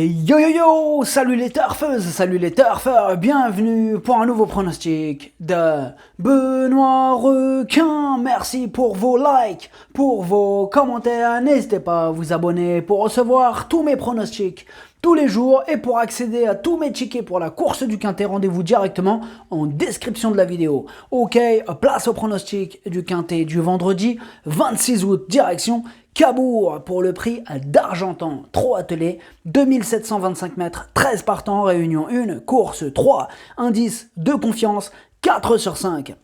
Hey yo yo yo, salut les turfeuses, salut les turfeurs, bienvenue pour un nouveau pronostic de Benoît Requin. Merci pour vos likes, pour vos commentaires, n'hésitez pas à vous abonner pour recevoir tous mes pronostics tous les jours et pour accéder à tous mes tickets pour la course du Quintet, rendez-vous directement en description de la vidéo. Ok, place au pronostic du Quintet du vendredi 26 août, direction Cabourg pour le prix d'Argentan, trop attelé, 2725 mètres, 13 partants, réunion 1, course 3, indice de confiance, 4 sur 5.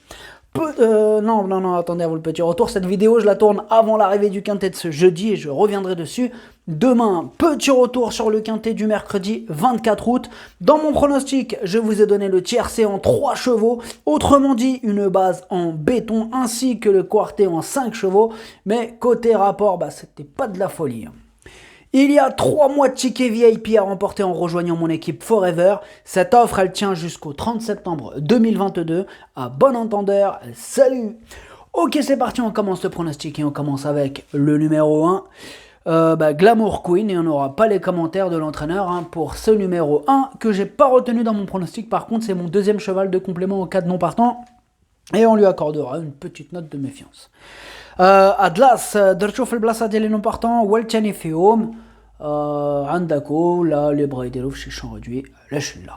Non, attendez, avant le petit retour, cette vidéo je la tourne avant l'arrivée du Quintet de ce jeudi et je reviendrai dessus demain. Petit retour sur le Quintet du mercredi 24 août. Dans mon pronostic, je vous ai donné le tiercé en 3 chevaux, autrement dit une base en béton ainsi que le quartet en 5 chevaux, mais côté rapport, c'était pas de la folie. Il y a 3 mois de tickets VIP à remporter en rejoignant mon équipe Forever. Cette offre, elle tient jusqu'au 30 septembre 2022. À bon entendeur, salut! Ok, c'est parti, on commence le pronostic et on commence avec le numéro 1. Glamour Queen, et on n'aura pas les commentaires de l'entraîneur pour ce numéro 1 que j'ai pas retenu dans mon pronostic. Par contre, c'est mon deuxième cheval de complément en cas de non partant et on lui accordera une petite note de méfiance. Atlas, درتشوف البلاصه ديال لي نون بارطون والثاني فيهم عندكو là les Braidelov chez champ réduit lâchez-la.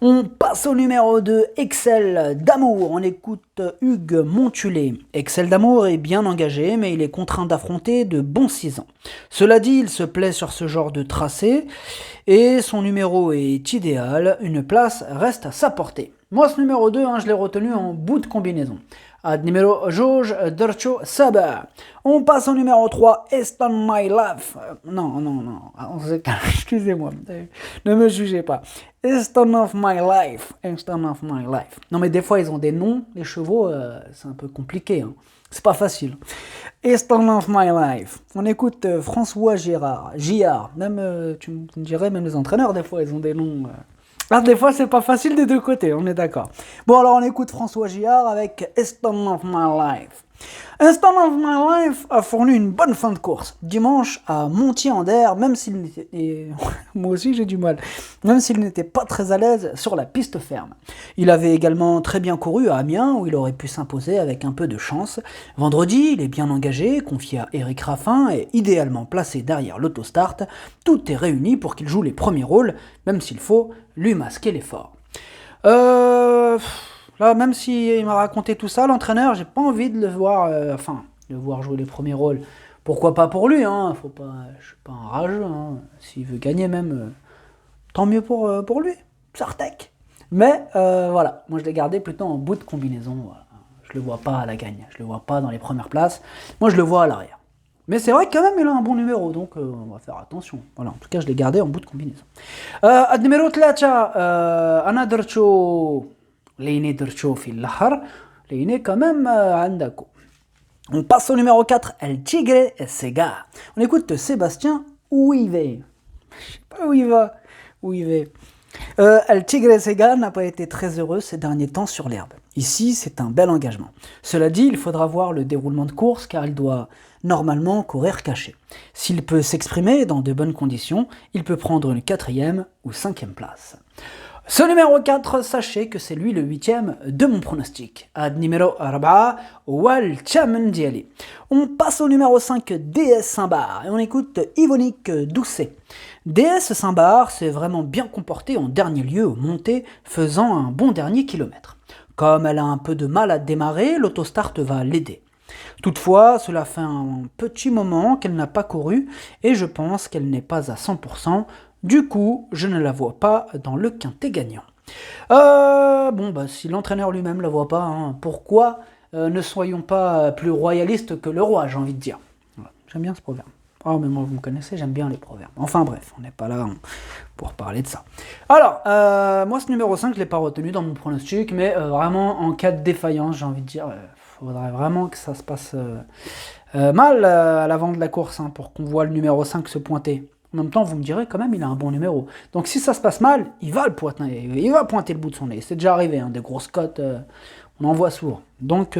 On passe au numéro 2, Excel d'amour. On écoute Hugues Montulé. Excel d'amour est bien engagé, mais il est contraint d'affronter de bons 6 ans. Cela dit, il se plaît sur ce genre de tracé et son numéro est idéal. Une place reste à sa portée. Moi, ce numéro 2, je l'ai retenu en bout de combinaison. Numéro Georges Dercho Saba. On passe au numéro 3, Eston My Life. Non, excusez-moi, ne me jugez pas. Eston of My Life. Non, mais des fois, ils ont des noms, les chevaux, c'est un peu compliqué. C'est pas facile. Eston of My Life. On écoute François Gillard. Même, tu me dirais, même les entraîneurs, des fois, ils ont des noms... des fois, c'est pas facile des deux côtés, on est d'accord. Bon, alors on écoute François Gillard avec Eston of My Life. Eston of My Life a fourni une bonne fin de course. Dimanche à Montier-en-Der, même s'il n'était... Moi aussi j'ai du mal. Même s'il n'était pas très à l'aise sur la piste ferme. Il avait également très bien couru à Amiens, où il aurait pu s'imposer avec un peu de chance. Vendredi, il est bien engagé, confié à Eric Raffin et idéalement placé derrière l'autostart. Tout est réuni pour qu'il joue les premiers rôles, même s'il faut lui masquer l'effort. Là, même s'il m'a raconté tout ça, l'entraîneur, j'ai pas envie de le voir, de voir jouer les premiers rôles. Pourquoi pas pour lui, faut pas, je suis pas un rageux, s'il veut gagner même, tant mieux pour lui, Sartek. Mais voilà, moi je l'ai gardé plutôt en bout de combinaison, voilà. Je le vois pas à la gagne, je le vois pas dans les premières places, moi je le vois à l'arrière. Mais c'est vrai que quand même il a un bon numéro, donc on va faire attention. Voilà, en tout cas je l'ai gardé en bout de combinaison. Numéro 3, أنا درتو ليني درتو في الآخر ليني quand même عندكم. On passe au numéro 4, El Tigre Sega. On écoute Sébastien Ouivet. Je sais pas où il va. El Tigre Sega n'a pas été très heureux ces derniers temps sur l'herbe. Ici, c'est un bel engagement. Cela dit, il faudra voir le déroulement de course car il doit normalement courir caché. S'il peut s'exprimer dans de bonnes conditions, il peut prendre une 4e ou 5e place. Ce numéro 4, sachez que c'est lui le 8e de mon pronostic. Ad numéro 4, Wal Diali. On passe au numéro 5, DS Saint-Bar, et on écoute Yvonique Doucet. DS Saint-Bar s'est vraiment bien comportée en dernier lieu aux montées, faisant un bon dernier kilomètre. Comme elle a un peu de mal à démarrer, l'autostart va l'aider. Toutefois, cela fait un petit moment qu'elle n'a pas couru, et je pense qu'elle n'est pas à 100%. Du coup, je ne la vois pas dans le quintet gagnant. Si l'entraîneur lui-même la voit pas, pourquoi ne soyons pas plus royalistes que le roi, j'ai envie de dire. Voilà, j'aime bien ce proverbe. Oh, mais moi, vous me connaissez, j'aime bien les proverbes. Enfin bref, on n'est pas là pour parler de ça. Alors, moi, ce numéro 5, je ne l'ai pas retenu dans mon pronostic, mais vraiment, en cas de défaillance, j'ai envie de dire, il faudrait vraiment que ça se passe mal à l'avant de la course, pour qu'on voit le numéro 5 se pointer. En même temps, vous me direz, quand même, il a un bon numéro. Donc si ça se passe mal, il va pointer le bout de son nez. C'est déjà arrivé, des grosses cotes, on en voit souvent. Donc,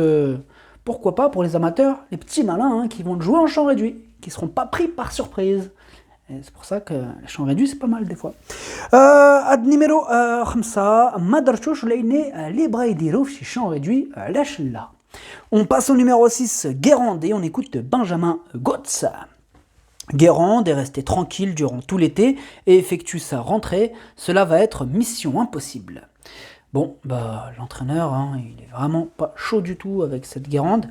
pourquoi pas pour les amateurs, les petits malins qui vont jouer en champ réduit, qui ne seront pas pris par surprise. Et c'est pour ça que les champs réduits, c'est pas mal des fois. Ad numéro 5, ما درتوش لأن les bras يديروا في champs réduits علاش لا. On passe au numéro 6, Guérande, et on écoute Benjamin Gotz. Guérande est resté tranquille durant tout l'été et effectue sa rentrée. Cela va être mission impossible. Bon, bah l'entraîneur, hein, il est vraiment pas chaud du tout avec cette Guérande.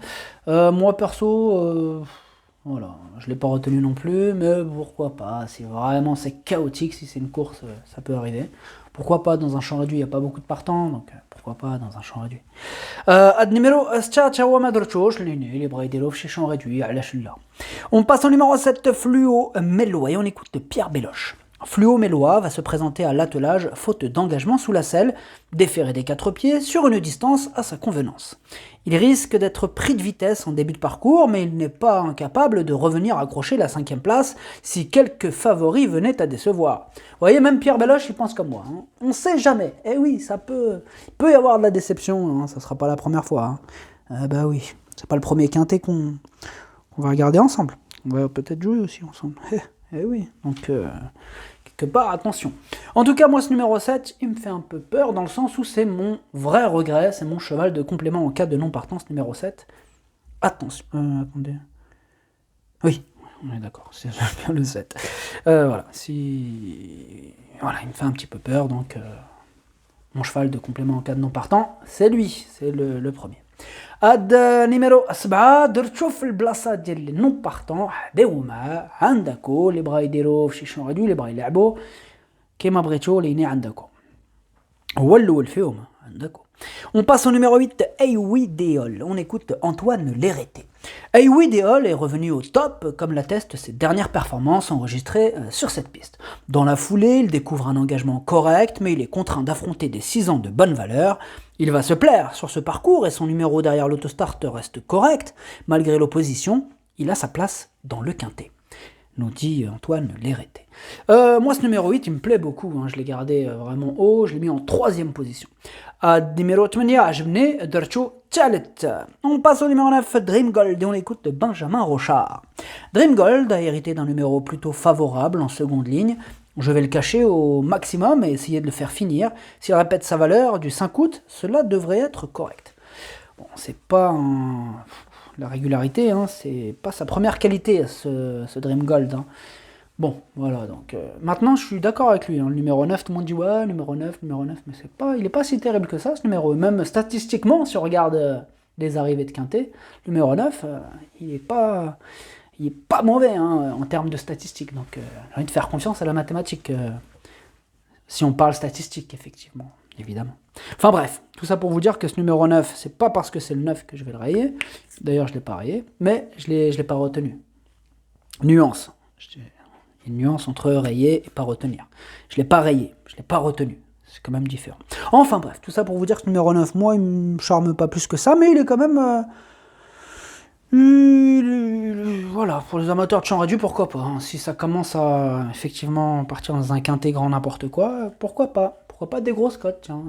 Moi perso, voilà, je l'ai pas retenu non plus, mais pourquoi pas. Si vraiment c'est chaotique, si c'est une course, ça peut arriver. Pourquoi pas dans un champ réduit, il n'y a pas beaucoup de partants, donc pourquoi pas dans un champ réduit. Ad numéro 7, هو ما درتوش لأن les bras يديروا في champ réduit علاش لا. On passe au numéro 7, Fluo Mélois, et on écoute Pierre Béloche. Fluo Mélois va se présenter à l'attelage faute d'engagement sous la selle, déféré des 4 pieds sur une distance à sa convenance. Il risque d'être pris de vitesse en début de parcours, mais il n'est pas incapable de revenir accrocher la 5e place si quelques favoris venaient à décevoir. Vous voyez, même Pierre Béloche, il pense comme moi. Hein. On ne sait jamais. Eh oui, il peut y avoir de la déception, hein, ça ne sera pas la première fois. Hein. Bah oui, c'est pas le premier quintet qu'on va regarder ensemble. On va peut-être jouer aussi ensemble. Eh oui, donc quelque part, attention. En tout cas, moi, ce numéro 7, il me fait un peu peur dans le sens où c'est mon vrai regret, c'est mon cheval de complément en cas de non-partance numéro 7. Attention, attendez. Oui, on est d'accord, c'est bien le 7. Voilà, voilà, il me fait un petit peu peur, donc mon cheval de complément en cas de non-partant, c'est lui, c'est le premier. Ad numéro 7 درتو في البلاصه ديال لي نون بارطون حداهما عندكو لي بغا يديروا في شي شون ريدوي لي بغا يلعبوا كيما بغيتو ليني عندكم هو الاول فيهم عندكم. On passe au numéro 8, Aywi Deol. On écoute Antoine Lérété. Aywi Deol est revenu au top, comme l'attestent ses dernières performances enregistrées sur cette piste. Dans la foulée, il découvre un engagement correct, mais il est contraint d'affronter des 6 ans de bonne valeur. Il va se plaire sur ce parcours et son numéro derrière l'autostart reste correct. Malgré l'opposition, il a sa place dans le quintet, nous dit Antoine Lérété. Moi, ce numéro 8, il me plaît beaucoup. Hein. Je l'ai gardé vraiment haut. Je l'ai mis en 3e position. Numéro 8, عجبني درتو ثالث. On passe au numéro 9, Dream Gold, et on écoute Benjamin Rochard. Dream Gold a hérité d'un numéro plutôt favorable en seconde ligne. Je vais le cacher au maximum et essayer de le faire finir. S'il répète sa valeur du 5 août, cela devrait être correct. Bon, c'est pas la régularité, hein, c'est pas sa première qualité, ce Dream Gold. Hein. Bon, voilà, donc maintenant je suis d'accord avec lui. Hein, le numéro 9, tout le monde dit ouais, numéro 9, mais il est pas si terrible que ça, ce numéro. Même statistiquement, si on regarde les arrivées de quintet, le numéro 9, il est pas mauvais hein, en termes de statistiques. Donc j'ai envie de faire confiance à la mathématique, si on parle statistique, effectivement, évidemment. Enfin bref, tout ça pour vous dire que ce numéro 9, c'est pas parce que c'est le 9 que je vais le rayer. D'ailleurs, je l'ai pas rayé, mais je l'ai pas retenu. Nuance. Il y a une nuance entre rayer et pas retenir. Je l'ai pas rayé, je l'ai pas retenu. C'est quand même différent. Enfin bref, tout ça pour vous dire que ce numéro 9, moi, il me charme pas plus que ça, mais il est quand même... voilà, pour les amateurs de champ réduit, pourquoi pas. Hein. Si ça commence à effectivement partir dans un quintet grand n'importe quoi, pourquoi pas. Pourquoi pas des grosses cotes, tiens.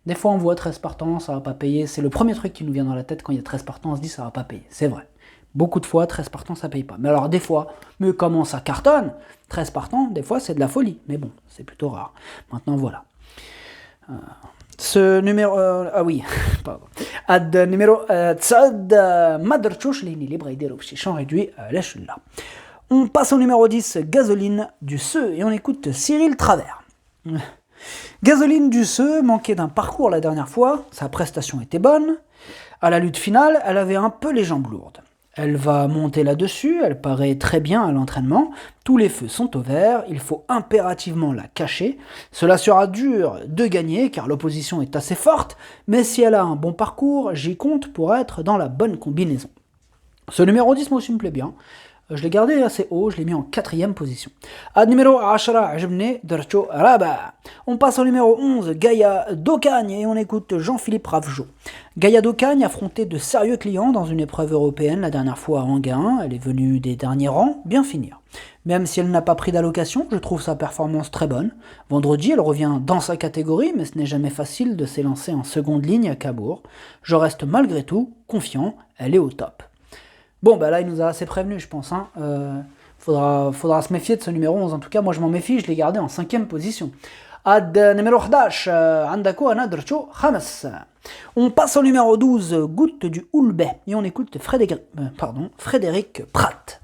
Des fois on voit 13 partants, ça va pas payer. C'est le premier truc qui nous vient dans la tête quand il y a 13 partants, on se dit ça va pas payer. C'est vrai. Beaucoup de fois, 13 partants, ça paye pas. Mais alors des fois, mais comment ça cartonne 13 partants, des fois c'est de la folie. Mais bon, c'est plutôt rare. Maintenant voilà. Ce numéro... ah oui, pardon. Ad numéro 9, ما درتوش لأن اللي بغا يديروا بشي champ réduit علاش لا. On passe au numéro 10, Gasoline du Seu, et on écoute Cyril Travers. Gasoline du Seu manquait d'un parcours la dernière fois, sa prestation était bonne. À la lutte finale, elle avait un peu les jambes lourdes. Elle va monter là-dessus, elle paraît très bien à l'entraînement, tous les feux sont au vert, il faut impérativement la cacher. Cela sera dur de gagner car l'opposition est assez forte, mais si elle a un bon parcours, j'y compte pour être dans la bonne combinaison. Ce numéro 10, moi aussi, me plaît bien. Je l'ai gardé assez haut, je l'ai mis en 4e position. Ad numéro 10, عجبني درتو رابع. On passe au numéro 11, Gaïa d'Ocagne, et on écoute Jean-Philippe Ravgeot. Gaïa d'Ocagne affrontait de sérieux clients dans une épreuve européenne la dernière fois à Enghien. Elle est venue des derniers rangs, bien finir. Même si elle n'a pas pris d'allocation, je trouve sa performance très bonne. Vendredi, elle revient dans sa catégorie, mais ce n'est jamais facile de s'élancer en seconde ligne à Cabourg. Je reste malgré tout confiant, elle est au top. Bon, bah là, il nous a assez prévenu, je pense. Hein. Faudra se méfier de ce numéro 11. En tout cas, moi je m'en méfie, je l'ai gardé en 5e position. Ad numéro 11, عندكو أنا درتو خمس. On passe au numéro 12, Goutte du Houlbet, et on écoute Frédéric Pratt.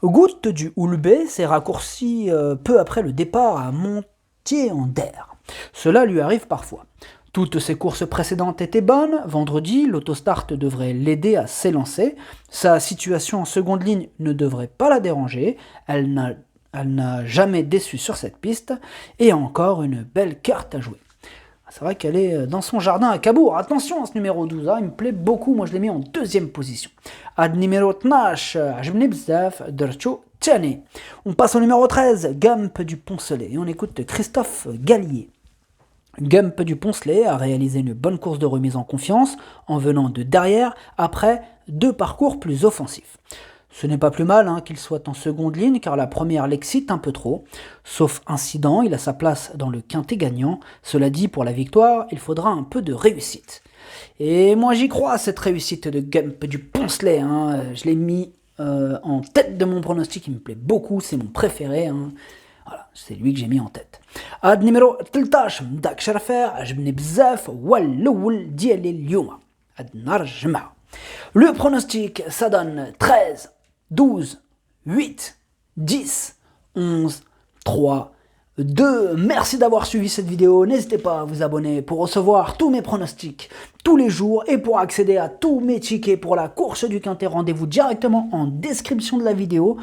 Goutte du Houlbet s'est raccourci peu après le départ à Montier-en-Der. Cela lui arrive parfois. Toutes ses courses précédentes étaient bonnes. Vendredi, l'autostart devrait l'aider à s'élancer. Sa situation en seconde ligne ne devrait pas la déranger. Elle n'a jamais déçu sur cette piste. Et encore une belle carte à jouer. C'est vrai qu'elle est dans son jardin à Cabourg. Attention à ce numéro 12, hein, il me plaît beaucoup. Moi, je l'ai mis en 2e position. Ad numéro 12, عجبني بزاف درتو تاني. On passe au numéro 13, Gump du Poncelet. Et on écoute Christophe Gallier. Gump du Poncelet a réalisé une bonne course de remise en confiance en venant de derrière après 2 parcours plus offensifs. Ce n'est pas plus mal qu'il soit en seconde ligne car la première l'excite un peu trop. Sauf incident, il a sa place dans le quintet gagnant. Cela dit, pour la victoire, il faudra un peu de réussite. Et moi j'y crois à cette réussite de Gump du Poncelet. Je l'ai mis en tête de mon pronostic, il me plaît beaucoup, c'est mon préféré. Voilà, c'est lui que j'ai mis en tête. Ad numéro 13 مداك شرفة عجبني بزاف والأول ديالي اليوم هاد النهار الجمعة. Le pronostic, ça donne 13, 12, 8, 10, 11, 3, 2. Merci d'avoir suivi cette vidéo. N'hésitez pas à vous abonner pour recevoir tous mes pronostics tous les jours et pour accéder à tous mes tickets pour la course du Quintet. Rendez-vous directement en description de la vidéo.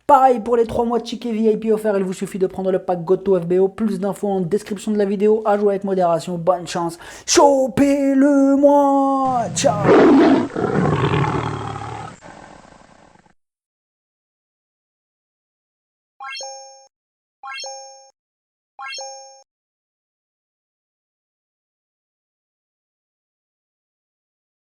Pareil pour les 3 mois de tickets VIP offerts, il vous suffit de prendre le pack Goto FBO. Plus d'infos en description de la vidéo. À jouer avec modération. Bonne chance. Chopez-le moi. Ciao.